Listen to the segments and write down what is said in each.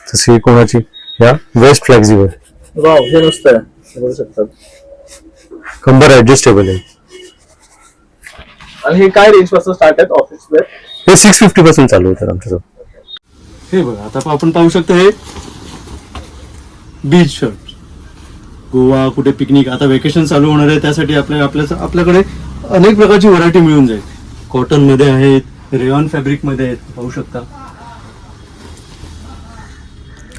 तशी कोणाची या वेस्ट फ्लेक्झिबल वाव, हे मस्त आहे. बघू शकतात. कंबर ऍडजस्टेबल आहे. आणि हे काय रेंज पासून स्टार्ट आहेत ऑफिस वेअर? हे 650 पासून चालू होतं आमच्याकडे. हे बघा, आता आपण पाहू शकतो हे बीच शर्ट. गोवा कुठे पिकनिक, आता वेकेशन चालू होणार आहे, त्यासाठी आपल्याकडे अनेक प्रकारची व्हरायटी मिळून जाईल. कॉटन मध्ये आहेत, रेयॉन फॅब्रिक मध्ये आहेत, पाहू शकता.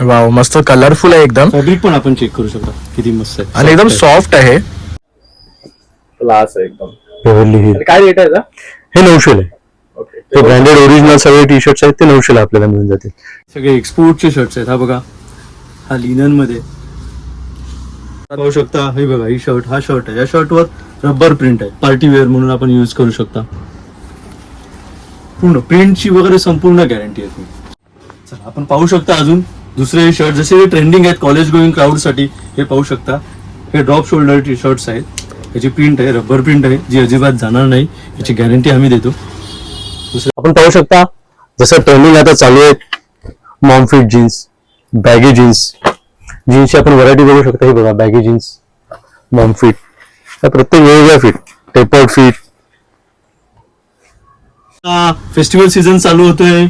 वाव, मस्त कलरफुल आहे एकदम. फॅब्रिक पण आपण चेक करू शकता, किती मस्त आहे आणि एकदम सॉफ्ट आहे. क्लास आहे एकदम. Beverly hill. आणि काय रेट आहे याचा? हे 900 आहे. ओके. ते ब्रँडेड ओरिजिनल सगळे टी शर्ट्स आहेत ते 900 आपल्याला मिळून जातील. सगळे एक्सपोर्टचे शर्ट्स आहेत. हा बघा, हा लिनन मध्ये पाहू शकता. हे बघा, ही शर्ट, हा शर्ट आहे. या शर्टवर रबर प्रिंट आहे, पार्टी वेअर म्हणून आपण यूज करू शकता. पूर्ण प्रिंटची वगैरे संपूर्ण गॅरंटी आहे. चला, आपण पाहू शकता अजून दुसरे शर्ट जसे ट्रेंडिंग आहेत कॉलेज गोईंग क्राऊड साठी. हे पाहू शकता, हे ड्रॉप शोल्डर टी शर्ट्स आहेत. याची प्रिंट आहे, रबर प्रिंट आहे, जी अजिबात जाणार नाही, याची गॅरंटी आम्ही देतो. आपण पाहू शकता जसं ट्रेंडिंग आता चालू आहे mom fit jeans, baggy jeans. जीन्सची आपण व्हरायटी बघू शकता. ही बघा, बॅगी जीन्स, मॉम फिट, प्रत्येक वेगवेगळ्या fit, tapered fit. Festival season चालू होतोय,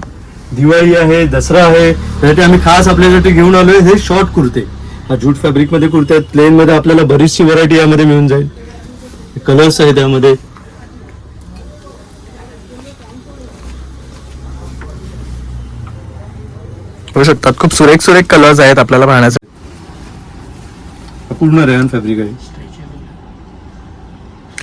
दिवाळी आहे, दसरा आहे, त्यासाठी आम्ही खास आपल्यासाठी घेऊन आलोय हे शॉर्ट कुर्ते. हा जूट फॅब्रिक मध्ये कुर्ते आहेत. प्लेन मध्ये आपल्याला बरीचशी व्हरायटी यामध्ये मिळून जाईल. कलर्स आहेत यामध्ये. बघू शकतात, खूप सुरेख सुरेख कलर्स आहेत आपल्याला पाहण्यासाठी. पूर्ण रेयन फॅब्रिक आहे.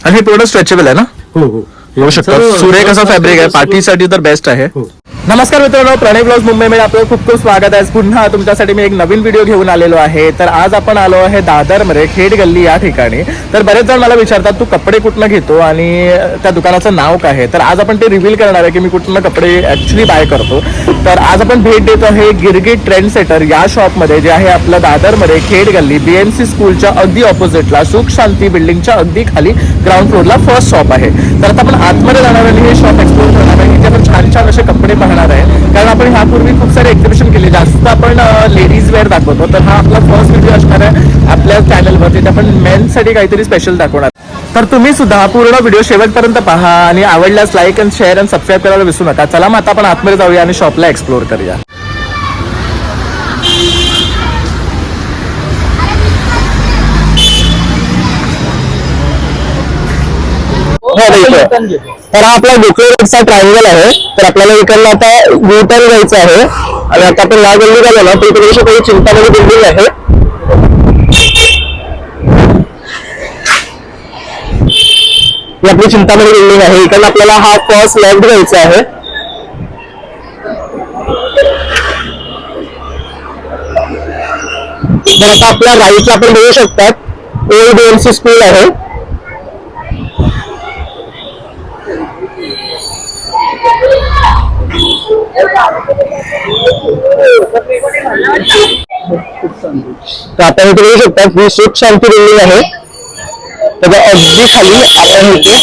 आणि हे पूर्ण स्ट्रेचेबल आहे ना? हो हो, बघू शकता, सुरेख असं फॅब्रिक आहे. पार्टीसाठी तर बेस्ट आहे. हो. नमस्कार मित्रांनो, प्रणय ब्लॉग्स मुंबईमध्ये आपलं खूप खूप स्वागत आहे. पुन्हा तुमच्यासाठी मी एक नवीन व्हिडिओ घेऊन आलेलो आहे. तर आज आपण आलो आहे दादरमध्ये खेड गल्ली या ठिकाणी. तर बरेच जण मला विचारतात तू कपडे कुठनं घेतो आणि त्या दुकानाचं नाव काय आहे. तर आज आपण ते रिव्हील करणार आहे की मी कुठनं कपडे ॲक्च्युली बाय करतो. तर आज आपण भेट देतो आहे गिरगिट ट्रेंड सेटर या शॉपमध्ये, जे आहे आपलं दादरमध्ये खेड गल्ली BMC स्कूलच्या अगदी ऑपोजिटला, सुख शांती बिल्डिंगच्या अगदी खाली ग्राउंड फ्लोअरला फर्स्ट शॉप आहे. तर आता आपण आतमध्ये जाणार आणि हे शॉप एक्सप्लोर करणार आहे. इथे आपण छान छान असे कपडे पाहणार आहे, कारण आपण ह्यापूर्वी खूप सारे एक्झिबिशन केले, जास्त आपण लेडीज वेअर दाखवतो. तर हा आपला फर्स्ट व्हिडिओ असणार आहे आपल्या चॅनलवर, तिथे आपण मेन्ससाठी काहीतरी स्पेशल दाखवणार. तर तुम्ही सुद्धा हा पूर्ण व्हिडिओ शेवटपर्यंत पहा आणि आवडल्यास लाईक आणि शेअर आणि सबस्क्राईब करायला विसरू नका. चला मग आता आपण आतमध्ये जाऊया आणि शॉपला एक्सप्लोर करूया. तर हा आपला गोखले रोडचा ट्रायंगल आहे. तर आपल्याला इकडनं आता U-टर्न घ्यायचा आहे आणि आता आपण या गल्ली गेलो ना तर इकडे काही चिंतामणी बिल्डिंग आहे. ही आपली चिंतामणी बिल्डिंग आहे. इकडनं आपल्याला हा फर्स्ट लेफ्ट घ्यायचा आहे. तर आता आपल्या राईटला आपण बघू शकतात ओल्ड BMC स्कूल आहे. तर आपण इथे बघू शकता ही सुख शांती बिल्डिंग आहे. त्याच्या अगदी खाली आपण इथे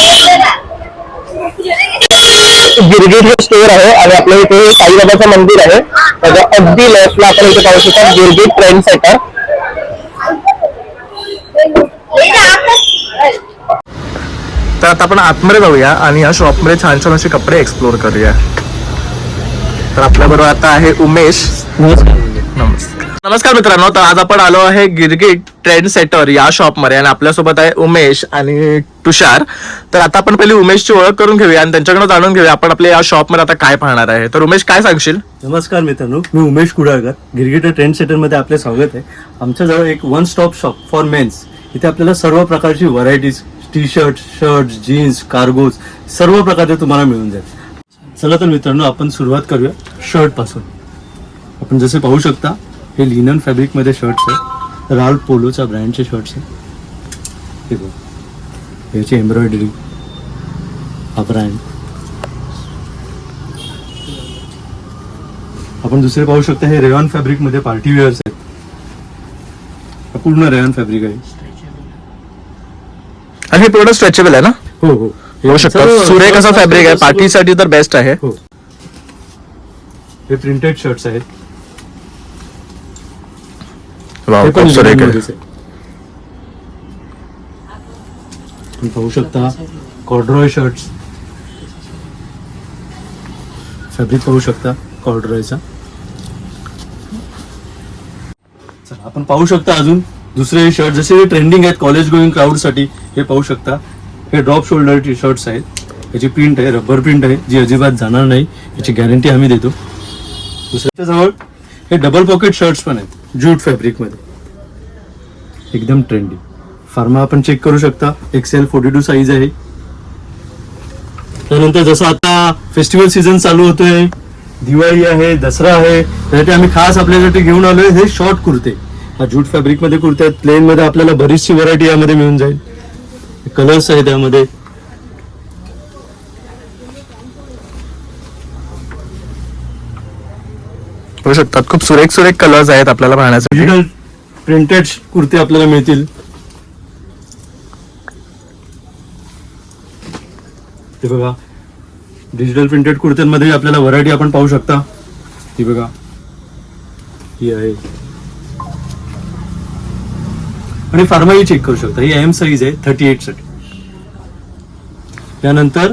गिरगिट हे स्टोअर आहे आणि आपल्या इथे साईबाबाचं मंदिर आहे. त्याच्या अगदी लेफ्टला आपण इथे पाहू शकता गिरगिट ट्रेंड सेटर. तर आता आपण आतमध्ये जाऊया आणि या शॉपमध्ये छान छान असे कपडे एक्सप्लोर करूया. तर आपल्याबरोबर आता आहे उमेश. नमस्कार मित्रांनो, तर आज आपण आलो आहे गिरगिट ट्रेंड सेटर या शॉपमध्ये आणि आपल्यासोबत आहे उमेश आणि तुषार. तर आता आपण पहिली उमेशची ओळख करून घेऊया आणि त्यांच्याकडे जाणून घेऊया आपण आपल्या या शॉपमध्ये आता काय पाहणार आहे. तर उमेश, काय सांगशील? नमस्कार मित्रांनो, मी उमेश कुडाळकर, गिरगिट ट्रेंड सेटर मध्ये आपले स्वागत आहे. आमच्याजवळ एक one stop shop for mens. इथे आपल्याला सर्व प्रकारची varieties, T shirt, shirt, jeans, cargos, सर्व प्रकारचे तुम्हाला मिळून जाईल. चला तर मित्रांनो, आपण सुरुवात करूया शर्ट पासून. आपण जसे पाहू शकता हे लिनन फॅब्रिक मध्ये शर्ट्स आहे. राल्फ पोलोचा ब्रँडचे शर्ट्स आहे. हे बघा, याची एम्ब्रॉयडरी, हा ब्रँड. आपण दुसरे पाहू शकता हे रेयॉन फॅब्रिक मध्ये पार्टी वेअर्स आहेत. हा पूर्ण रेयॉन फॅब्रिक आहे आणि हे पूर्ण स्ट्रेचेबल आहे ना? हो हो, बघू शकता, सुरेख असं फॅब्रिक आहे. पार्टीसाठी तर बेस्ट आहे. हो. हे प्रिंटेड शर्ट्स आहेत. वाव, हे पण खूप सुरेख आहे. लिननमध्येच आहे. तुम्ही पाहू शकता कॉर्ड्रॉय शर्ट्स, फॅब्रिक पाहू शकता कॉर्ड्रॉयचा. चला आपण पाहू शकता अजून दुसरे शर्ट जसे ट्रेंडिंग आहेत कॉलेज गोईंग क्राऊड साठी. हे पाहू शकता, हे ड्रॉप शोल्डर टी शर्ट्स आहेत. याची प्रिंट आहे, रबर प्रिंट आहे, जी अजिबात जाणार नाही, याची गॅरंटी आम्ही देतो. दुसऱ्याच्या जवळ हे डबल पॉकेट शर्ट्स पण आहेत ज्यूट फॅब्रिक मध्ये, एकदम ट्रेंडी. फार्मा आपण चेक करू शकता, XL 42 साईज आहे. त्यानंतर जसं आता फेस्टिवल सीझन चालू होतोय, दिवाळी आहे, दसरा आहे, त्यासाठी आम्ही खास आपल्यासाठी घेऊन आलोय हे शॉर्ट कुर्ते. हा ज्यूट फॅब्रिक मध्ये कुर्ते आहेत. प्लेन मध्ये आपल्याला बरीचशी व्हरायटी यामध्ये मिळून जाईल. कलर्स आहेत त्यामध्ये. बघू शकतात खूप सुरेख सुरेख कलर्स आहेत आपल्याला पाहण्यासाठी. डिजिटल प्रिंटेड कुर्ते आपल्याला मिळतील. हे बघा, डिजिटल प्रिंटेड कुर्त्यांमध्ये आपल्याला व्हरायटी आपण पाहू शकता. ही बघा, ही आहे. आणि फार्माही चेक करू शकता, ही M साईज आहे 38 साठी. त्यानंतर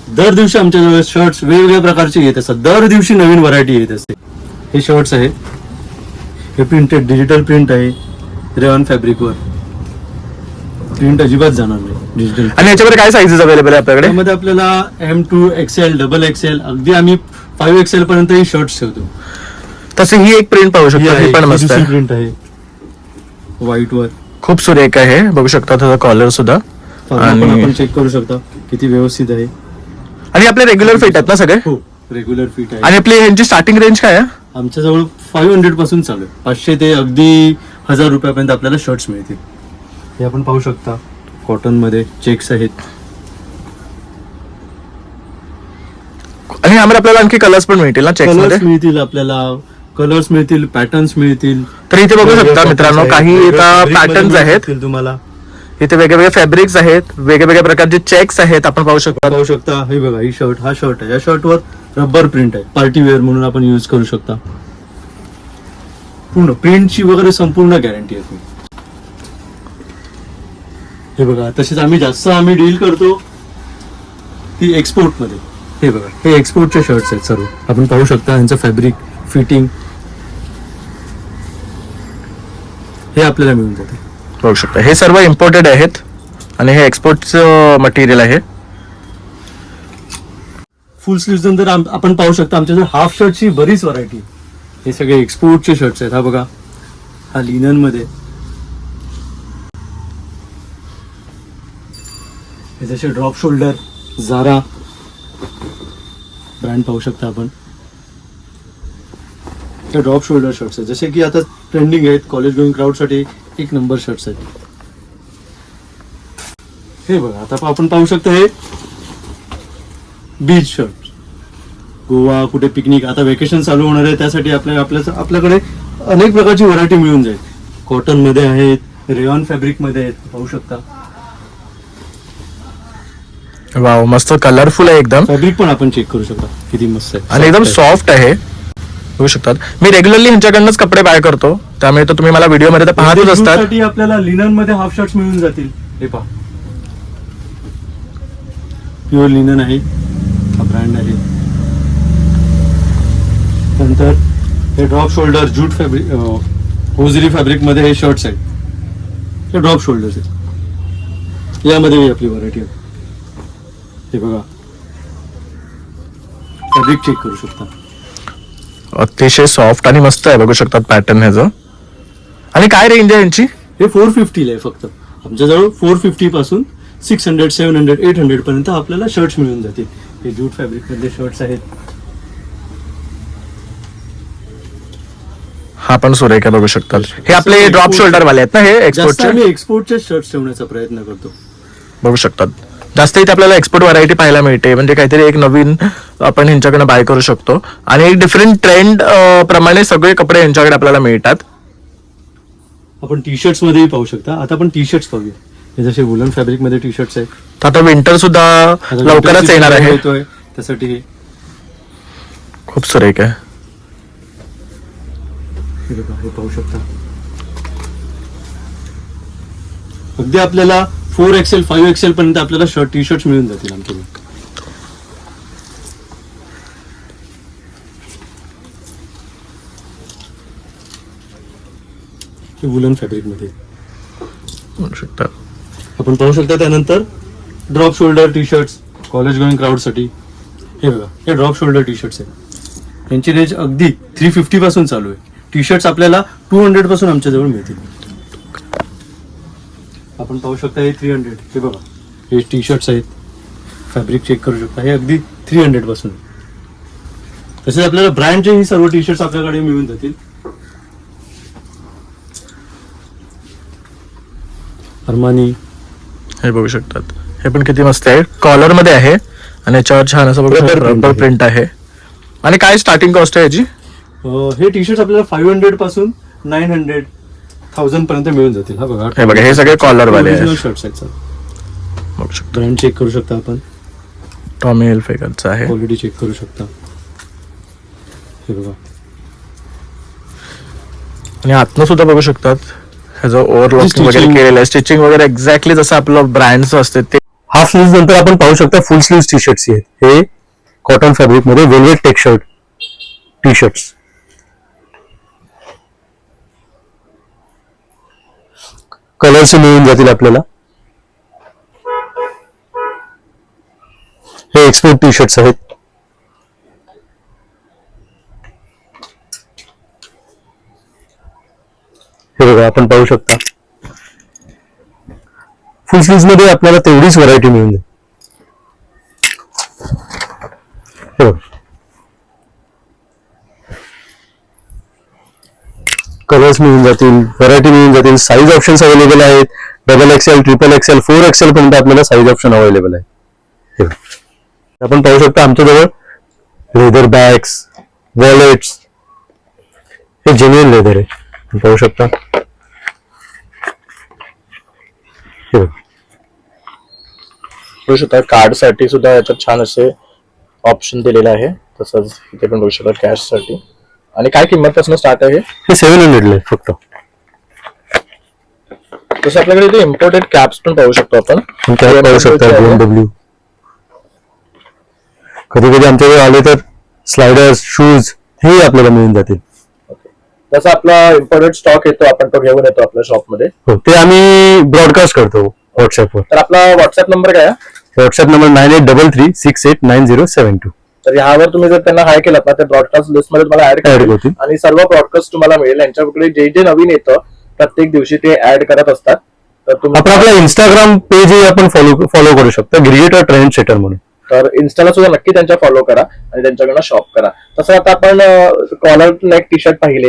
दर दिवशी आमच्याजवळ शर्ट्स वेगवेगळ्या प्रकारचे येत असतात. दर दिवशी नवीन व्हरायटी येत असते. हे शर्ट्स आहेत, हे प्रिंटेड डिजिटल प्रिंट आहे, रेऑन फॅब्रिकवर. प्रिंट अजिबात जाणार नाही डिजिटल. आणि याच्यामध्ये काय साईजेस अवेलेबल आहे आपल्याकडे? त्यामध्ये आपल्याला M2, XL, XXL, अगदी आम्ही 5XL पर्यंत ही शर्ट्स ठेवतो. तसे ही एक प्रिंट पाहू शकतो, ही पण मस्त आहे. प्रिंट आहे व्हाईट वर, खूप सुरेख आहे. बघू शकता त्याचा कॉलर सुद्धा. पण आपण चेक करू शकता किती व्यवस्थित आहे. आणि आपले रेग्युलर फिट आहेत ना सगळे? हो, रेग्युलर फिट आहे. आणि आपली ह्यांची स्टार्टिंग रेंज काय आहे? आमच्याजवळ 500 पासून चालू आहे. 500 ते अगदी 1000 रुपयापर्यंत आपल्याला शर्ट्स मिळतील. हे आपण पाहू शकता, कॉटन मध्ये चेक्स आहेत. आणि यामध्ये आपल्याला आणखी कलर्स पण मिळतील ना चेक्स मध्ये? कलर्स मिळतील आपल्याला, कलर्स मिळतील, पॅटर्न्स मिळतील. तर इथे बघू शकता मित्रांनो, काही पॅटर्न्स आहेत, तुम्हाला इथे वेगवेगळे फॅब्रिक्स आहेत, वेगवेगळ्या प्रकारचे चेक्स आहेत. आपण पाहू शकता. पाहू शकता, हे बघा, ही शर्ट, हा शर्ट आहे. या शर्टवर रबर प्रिंट आहे, पार्टी वेअर म्हणून आपण यूज करू शकता. पूर्ण प्रिंटची वगैरे संपूर्ण गॅरंटी आहे. हे बघा, तसेच आम्ही जास्त डील करतो ती एक्सपोर्ट मध्ये. हे बघा, हे एक्सपोर्टचे शर्ट्स आहेत सर्व. आपण पाहू शकता यांचं फॅब्रिक, फिटिंग हे आपल्याला मिळून जाते. बघू शकता हे सर्व इम्पोर्टेड आहेत आणि हे एक्सपोर्टचं मटेरियल आहे. फुल स्लीव्ह नंतर आपण पाहू शकता आमच्याकडे हाफ शर्टची बरीच व्हरायटी. हे सगळे एक्सपोर्टचे शर्ट्स आहेत. हा बघा, हा लिनन मध्ये. हे जसे ड्रॉप शोल्डर, झारा ब्रँड पाहू शकता आपण. हे ड्रॉप शोल्डर शर्ट्स आहेत, जसे की आता ट्रेंडिंग आहेत कॉलेज गोईंग क्राऊड साठी. एक नंबर शर्ट्स आहेत. हे बघा, आता आपण पाहू शकता हे बीच शर्ट. गोवा, कुठे पिकनिक, आता वेकेशन चालू होणार आहे, त्यासाठी आपल्याकडे अनेक प्रकारची व्हरायटी मिळून जाईल. कॉटन मध्ये आहेत, रेऑन फॅब्रिक मध्ये आहेत, पाहू शकता. वाव, मस्त कलरफुल आहे एकदम. फॅब्रिक पण आपण चेक करू शकता, किती मस्त आहे आणि एकदम सॉफ्ट आहे. बघू शकतात, मी रेग्युलरली ह्यांच्याकडनंच कपडे बाय करतो, त्यामुळे तर तुम्ही मला व्हिडिओ मध्ये तर पाहतच असतात. साठी आपल्याला लिनन मध्ये हाफ शर्ट्स मिळून जातील. हे पहा, प्युअर लिनन आहे, हा ब्रँड आहे. नंतर हे drop shoulder jute fabric, hosiery fabric मध्ये हे शर्ट्स आहेत. हे ड्रॉप शोल्डर्स आहेत. यामध्ये आपली व्हरायटी आहे. हे बघा, फॅब्रिक चेक करू शकता. अतिशय सॉफ्ट आणि मस्त आहे. बघू शकतात पॅटर्न ह्याचं. आणि काय रेंज आहे यांची? हे 450 आहे फक्त. आमच्याजवळ 450 पासून 600, 700, 800 पर्यंत आपल्याला शर्ट्स मिळून जातील. हे ज्यूट फॅब्रिक मधले शर्ट्स आहेत. हा पण सुरेख आहे. बघू शकतात हे आपले ड्रॉप शोल्डर वाले आहेत ना, हे जास्त एक्सपोर्टचे. आम्ही एक्सपोर्टचे शर्ट्स ठेवण्याचा प्रयत्न करतो. बघू शकतात जास्त इथे आपल्याला एक्सपोर्ट व्हरायटी पाहायला मिळते. म्हणजे काहीतरी एक नवीन आपण ह्यांच्याकडे बाय करू शकतो. आणि एक डिफरंट ट्रेंड प्रमाणे सगळे कपडे यांच्याकडे आपल्याला मिळतात. आपण टी शर्ट्स मध्येही पाहू शकता. आता आपण टी शर्ट्स पाहूया. हे जसे वुलन फॅब्रिक मध्ये टी शर्ट्स आहेत. तर आता विंटर सुद्धा आता लवकरच winter येणार season आहे. येतोय, त्यासाठी खूप सुरेख आहे. हे बघा, हे पाहू शकता. अगदी आपल्याला 4XL 5XL पर्यंत आपल्याला शर्ट टी शर्ट मिळून जातील आमच्याकडे. हे वुलन फॅब्रिक मध्ये म्हणू शकता. आपण पाहू शकता. त्यानंतर drop shoulder T shirts college going crowd साठी. हे बघा, हे ड्रॉप शोल्डर टी शर्ट्स आहेत. यांची रेंज अगदी 350 पासून चालू आहे. टी शर्ट्स आपल्याला 200 पासून आमच्याजवळ मिळतील. आपण पाहू शकता हे 300. हे बघा, हे टी शर्ट्स आहेत. फॅब्रिक चेक करू शकता. हे अगदी 300 पासून. तसेच आपल्याला ब्रँडचे ही सर्व टी शर्ट्स आपल्याकडे मिळून जातील. अरमानी. हे बघू शकतात. हे पण किती मस्त आहे. कॉलर मध्ये आहे आणि याच्यावर छान असं Rubber print रबर आहे. प्रिंट आहे. आणि काय स्टार्टिंग कॉस्ट आहे याची? हे टी शर्ट्स आपल्याला 500 पासून 900 1000 पर्यंत मिळून जातील. हा बघा, हे बघा, हे सगळे collar वाले आहेत. शर्ट्स आहेत सर. बघू शकता. ब्रँड चेक करू शकता आपण. टॉमी हिल्फिगरचा आहे. क्वालिटी चेक करू शकता. हे बघा, आणि आतनं सुद्धा बघू शकतात. ह्याचं ओव्हरलॉक Stitching. वगैरे केलेलं आहे. स्टिचिंग वगैरे एक्झॅक्टली जसं आपलं ब्रँडचं असते ते. हाफ स्लीव्ह नंतर आपण पाहू शकता फुल स्लीव्ह टी शर्ट्स आहेत. हे कॉटन फॅब्रिक मध्ये velvet textured T shirts. Colours मिळून जातील आपल्याला. हे एक्सपोर्ट टी शर्ट्स आहेत. हे बघा, आपण पाहू शकता फुल स्लीव्ह मध्ये आपल्याला तेवढीच व्हरायटी मिळून जाईल. हे बघा, कलर्स मिळून जातील, व्हरायटी मिळून जातील. साईज ऑप्शन्स अवेलेबल आहेत. XXL, XXL, 4XL पर्यंत आपल्याला साईज ऑप्शन अवेलेबल आहे. हे बघा. आपण पाहू शकता आमच्याजवळ लेदर बॅग्स, वॉलेट्स. हे जेन्युइन लेदर आहे. आपण पाहू शकता. हे बघा, बघू शकता. कार्ड साठी सुद्धा याच्यात छान असे ऑप्शन दिलेले आहे. तसंच इथे पण बघू शकता कॅश साठी. आणि काय किंमत पासून स्टार्ट आहे? हे 700 ला फक्त. तसं आपल्याकडे इथे इम्पोर्टेड कॅप्स पण पाहू शकतो आपण. कॅप पाहू शकता. BMW. कधी कधी आमच्याकडे आले तर स्लायडर्स, शूज हे आपल्याला मिळून जातील. तसा आपला इम्पोर्टेड स्टॉक येतो, आपण तो घेऊन येतो आपल्या शॉपमध्ये. हो, ते आम्ही ब्रॉडकास्ट करतो व्हॉट्सअपवर. तर आपला व्हॉट्सअप नंबर काय आहे? WhatsApp number 9833689072. तर यावर तुम्ही जर त्यांना हाय केलं ना, तर ब्रॉडकास्ट लिस्ट मध्ये तुम्हाला ऍड Add करतील होतील. आणि सर्व ब्रॉडकास्ट तुम्हाला मिळेल. यांच्याकडे जे जे नवीन येतं प्रत्येक दिवशी ते ऍड करत असतात. तर तुम्ही आपण आपला इंस्टाग्राम पेजही आपण फॉलो करू शकता, गिरगेटर ट्रेंड सेटर म्हणून. तर इन्स्टाला सुद्धा नक्की त्यांच्या फॉलो करा आणि त्यांच्याकडनं शॉप करा. तसं आता आपण कॉलर नेक टी शर्ट पाहिले,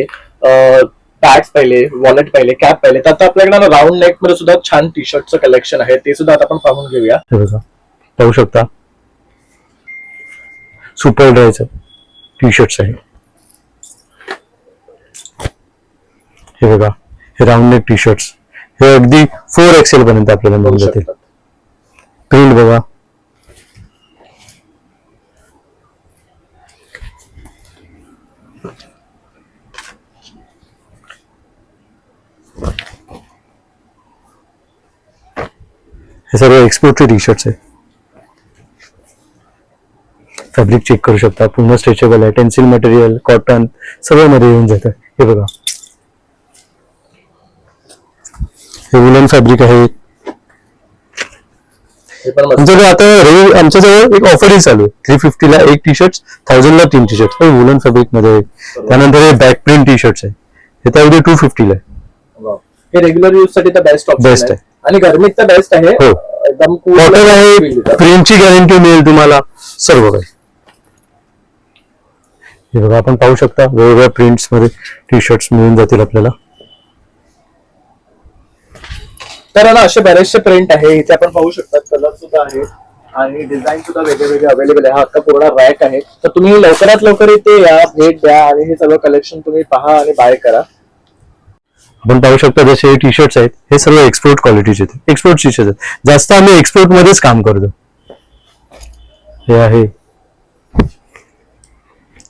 बॅग्स पाहिले, वॉलेट पाहिले, कॅप पाहिले. तर आता आपल्याकडे राऊंड नेक मध्ये सुद्धा छान टी शर्टचं कलेक्शन आहे. ते सुद्धा आता आपण पाहून घेऊया. हे बघा, पाहू शकता सुपर ड्रायचं टी शर्ट्स आहे. हे बघा, हे राऊंड नेक टी शर्ट्स. हे अगदी 4XL पर्यंत आपल्याला मिळून जातील. प्रिंट बघा. हे सर्व एक्सपोर्टचे टी शर्ट्स आहे. फॅब्रिक चेक करू शकता. पूर्ण स्ट्रेचेबल आहे. टेन्सिल मटेरियल, कॉटन सगळं मध्ये येऊन जातं. हे बघा, हे वुलन फॅब्रिक आहे. हे पण मस्त. आमच्याकडे आता आमच्याजवळ एक ऑफरही चालू आहे. 350 ला एक टी शर्ट, 1000 ला 3 टी शर्ट. हे वुलन फॅब्रिक मध्ये आहे. त्यानंतर हे बॅक प्रिंट टी शर्ट्स आहे. हे तर अगदी 250 ला आहे. वाव. हे रेग्युलर यूज साठी तर बेस्ट ऑप्शन Best आहे आहे. आणि गरमीत तर बेस्ट आहे. हो. एकदम cool कॉटन आहे. feel देतं. प्रिंटची गॅरंटी मिळेल तुम्हाला. सर्व काही हे बघा, आपण पाहू शकता वेगवेगळ्या प्रिंट्स मध्ये टी शर्ट्स मिळून जातील आपल्याला. तर ना असे बरेचसे प्रिंट आहे. इथे आपण पाहू शकता कलर सुद्धा आहे आणि डिझाईन सुद्धा वेगळे वेगळे अवेलेबल आहे. हा आता पूर्ण रॅक आहे. तर तुम्ही लवकरात लवकर इथे या, भेट द्या आणि हे सगळं कलेक्शन तुम्ही पहा आणि बाय करा. आपण पाहू शकता जसे टी शर्ट्स आहेत हे सर्व एक्सपोर्ट क्वालिटीचे आहेत. एक्सपोर्ट टी शर्ट्स आहेत. जास्त आम्ही एक्सपोर्ट मध्येच काम करतो. हे आहे,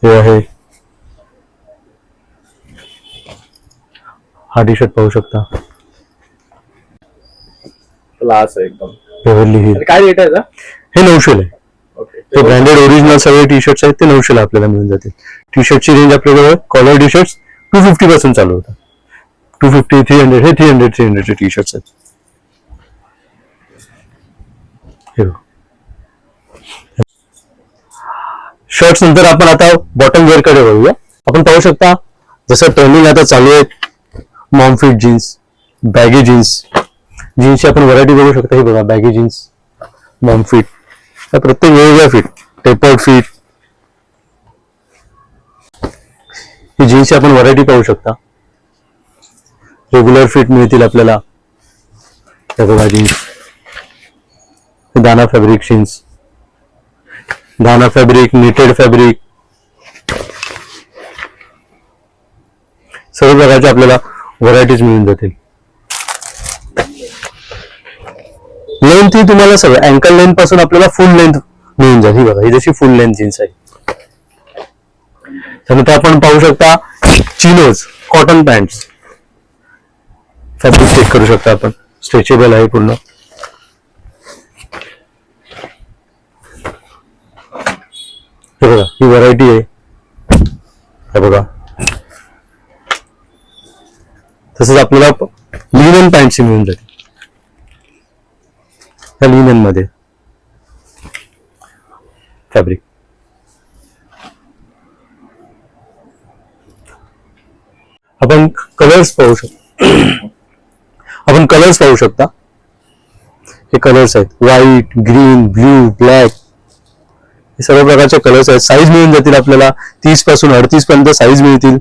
हे आहे. हा टी शर्ट पाहू शकता. क्लास आहे एकदम. बेव्हरली हिल. आणि काय रेट आहे याचा? हे 900 आहे. ओके. ते ब्रँडेड ओरिजिनल सगळे टी शर्ट्स आहेत ते 900 आपल्याला मिळून जातील. टी शर्टची रेंज आपल्याजवळ कॉलर टी शर्ट 250 पासून चालू होतात. 250, 300 हे 300 चे टी शर्ट्स आहेत. शर्ट्स नंतर आपण आता बॉटम वेअर कडे वळूया. आपण पाहू शकता जसं ट्रेंडिंग आता चालू आहे मॉमफिट जीन्स, बॅगी जीन्स. जीन्सची आपण व्हरायटी बघू शकता. ही बघा बॅगी जीन्स, मॉमफिट, प्रत्येक वेगवेगळ्या फिट, टेपर्ड फिट. ही जीन्सची आपण व्हरायटी पाहू शकता. रेग्युलर फिट मिळतील आपल्याला. हे बघा जीन्स, दाना फॅब्रिक जीन्स, दाना फॅब्रिक, निटेड फॅब्रिक, सर्व प्रकारच्या आपल्याला व्हरायटीज मिळून जातील. लेंथ ही तुम्हाला सगळं अँकल लेंथ पासून आपल्याला फुल लेंथ मिळून जाईल. ही बघा ही जशी फुल लेंथ जीन्स आहे. त्यानंतर आपण पाहू शकता chinos cotton pants. Fabric check करू शकता आपण. स्ट्रेचेबल आहे पूर्ण. हे बघा ही व्हरायटी आहे. हे बघा तसंच आपल्याला लिनन पॅन्ट्स मिळून जातील. ह्या लिनन मध्ये फॅब्रिक. आपण कलर्स पाहू शकता. हे कलर्स आहेत व्हाईट, ग्रीन, ब्ल्यू, ब्लॅक. हे सर्व प्रकारचे कलर्स आहेत. साईज मिळून जातील आपल्याला 30 पासून 38 पर्यंत साईज मिळतील.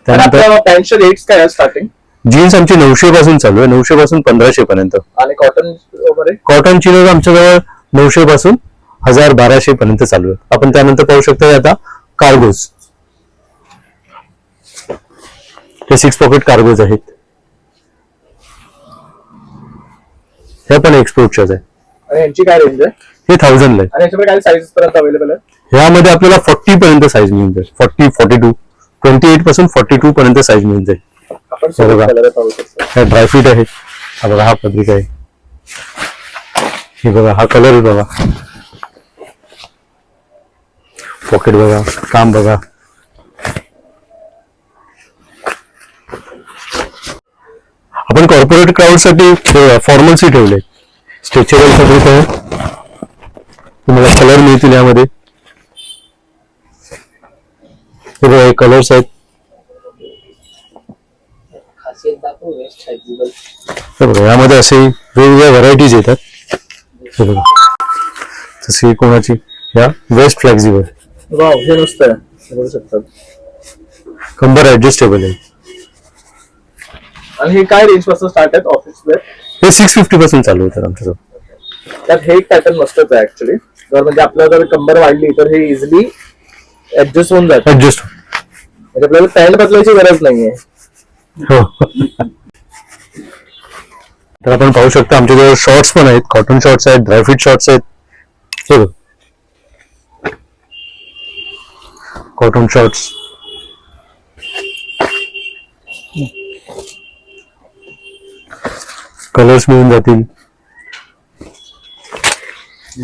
त्यानंतर पॅन्टचे रेट्स काय आहे स्टार्टिंग? जीन्स आमची 900 पासून चालू आहे. 900 पासून 1500 पर्यंत. आणि कॉटन वगैरे? कॉटन चिनोज आमच्याजवळ 900 पासून 1000-1200 पर्यंत चालू आहे. आपण त्यानंतर पाहू शकता आता कार्गोज. हे 6 पॉकेट कार्गोज आहेत. हे पण एक्सपोर्टच्याच आहे. आणि यांची काय रेंज आहे? हे 1000 ला आहे. आणि याच्यामध्ये काय साईज पर्यंत अवेलेबल आहे? ह्यामध्ये आपल्याला 40 पर्यंत साईज मिळून जाईल. 40, 42, 28 पासून 42 पर्यंत साईज मिळून जाईल. आपण हे बघा. कलर पाहू शकतो. ह्या ड्रायफ्रूट आहेत. हा बघा हा फॅब्रिक आहे. हे बघा हा कलर बघा. पॉकेट बघा, काम बघा. आपण कॉर्पोरेट क्राऊड साठी फॉर्मल्सी ठेवले. स्ट्रेचेबल फॅब्रिक आहे. तुम्हाला कलर मिळतील यामध्ये. हे बघा हे कलर्स आहेत. हे बघा यामध्ये असे वेगवेगळ्या व्हरायटीज येतात. हे बघा तशी कोणाची या वेस्ट फ्लेक्झिबल. वाव, हे मस्त आहे. बघू शकतात. कंबर ऍडजस्टेबल आहे. आणि हे काय रेंज पासून स्टार्ट आहेत ऑफिस वेअर? हे 650 पासून चालू होतात आमच्याजवळ. त्यात हे एक पॅटर्न मस्तच आहे ऍक्च्युली. जर म्हणजे आपल्याला जर कंबर वाढली तर हे इझिली ऍडजस्ट होऊन जातं. ऍडजस्ट म्हणजे आपल्याला पॅन्ट बदलायची गरज नाहीये. हो. तर आपण पाहू शकता आमच्याजवळ शॉर्ट्स पण आहेत. कॉटन शॉर्ट्स आहेत, ड्रायफ्रूट शॉर्ट्स आहेत. हे बघ कॉटन शॉर्ट्स. कलर्स मिळून जातील.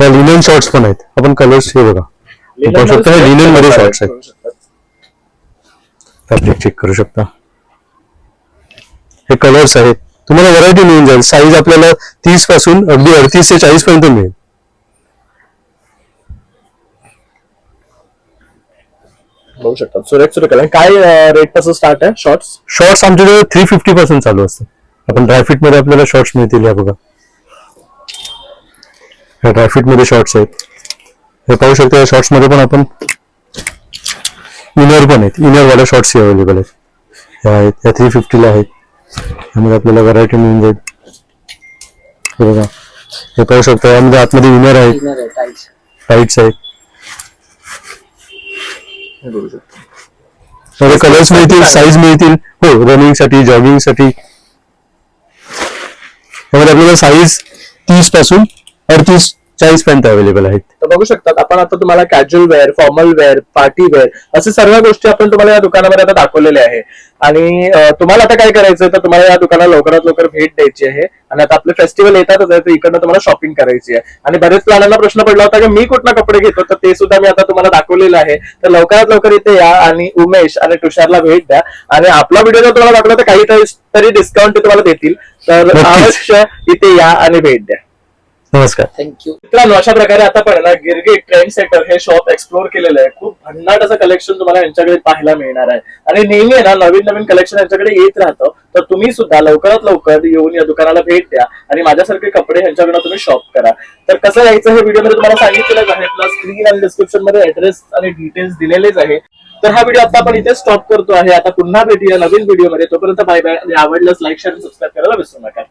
या लिनन शॉर्ट्स पण आहेत. आपण कलर्स हे बघा पाहू शकता. हे लिनन मध्ये शॉर्ट्स आहेत. फॅब्रिक चेक करू शकता. हे कलर्स आहेत. तुम्हाला व्हरायटी मिळून जाईल. साईज आपल्याला 30 पासून अगदी 38 ते 40 पर्यंत मिळेल. बघू शकता. सुरेख कलर. काय रेट पासून स्टार्ट आहे शॉर्ट्स? शॉर्ट्स आमच्याकडे 350 पासून चालू असतात. आपण ड्रायफ्रूट मध्ये आपल्याला शॉर्ट्स मिळतील. या बघा या ड्रायफ्रूट मध्ये शॉर्ट्स आहेत. हे पाहू शकता. या शॉर्ट्स मध्ये पण आपण इनर पण आहेत. इनर वाले शॉर्ट्स अवेलेबल आहेत. ह्या आहेत. या 350 ला आहेत. यामध्ये आपल्याला व्हरायटी मिळून जाईल. हे बघा हे पाहू शकता. यामध्ये आतमध्ये इनर आहेत, टाईट्स आहेत. कलर्स मिळतील, साईज मिळतील. हो, रनिंग साठी, जॉगिंग साठी. यामध्ये आपल्याला साईज 30 पासून 38 40 पर्यंत अवेलेबल आहेत. तर बघू शकतात आपण आता तुम्हाला casual wear, formal wear, party wear असे सर्व गोष्टी आपण तुम्हाला या दुकानामध्ये आता दाखवलेल्या आहे. आणि तुम्हाला आता काय करायचं तर तुम्हाला या दुकानाला लवकरात लवकर भेट द्यायची आहे. आणि आता आपले फेस्टिवल येतातच आहे तर इकडनं तुम्हाला शॉपिंग करायची आहे. आणि बरेच जणांना प्रश्न पडला होता की मी कुठला कपडे घेतो, तर ते सुद्धा मी आता तुम्हाला दाखवलेलं आहे. तर लवकरात लवकर इथे या आणि उमेश आणि तुषारला भेट द्या. आणि आपला व्हिडिओ जर तुम्हाला दाखवला तर काहीतरी डिस्काउंट तुम्हाला देतील. तर नक्कीच. अवश्य इथे या आणि भेट द्या. नमस्कार. थँक्यू. मित्रांनो, अशा प्रकारे आता पण ना गिरगिट ट्रेंड सेटर हे शॉप एक्सप्लोर केलेलं आहे. खूप भन्नाट असं कलेक्शन तुम्हाला यांच्याकडे पाहायला मिळणार आहे. आणि नेहमी आहे ना नवीन नवीन कलेक्शन यांच्याकडे येत राहतं. तर तुम्ही सुद्धा लवकरात लवकर येऊन या दुकानाला भेट द्या आणि माझ्यासारखे कपडे यांच्याकडे तुम्ही शॉप करा. तर कसं यायचं हे व्हिडिओमध्ये तुम्हाला सांगितलेलंच आहे. प्लस स्क्रीन आणि डिस्क्रिप्शन मध्ये ऍड्रेस आणि डिटेल्स दिलेलेच आहे. तर हा व्हिडिओ आता आपण इथे स्टॉप करतो आहे. आता पुन्हा भेटूया नवीन व्हिडिओमध्ये. तोपर्यंत बाय बाय. आणि आवडल्यास लाईक शेअर आणि सबस्क्राईब करायला विसरू नका.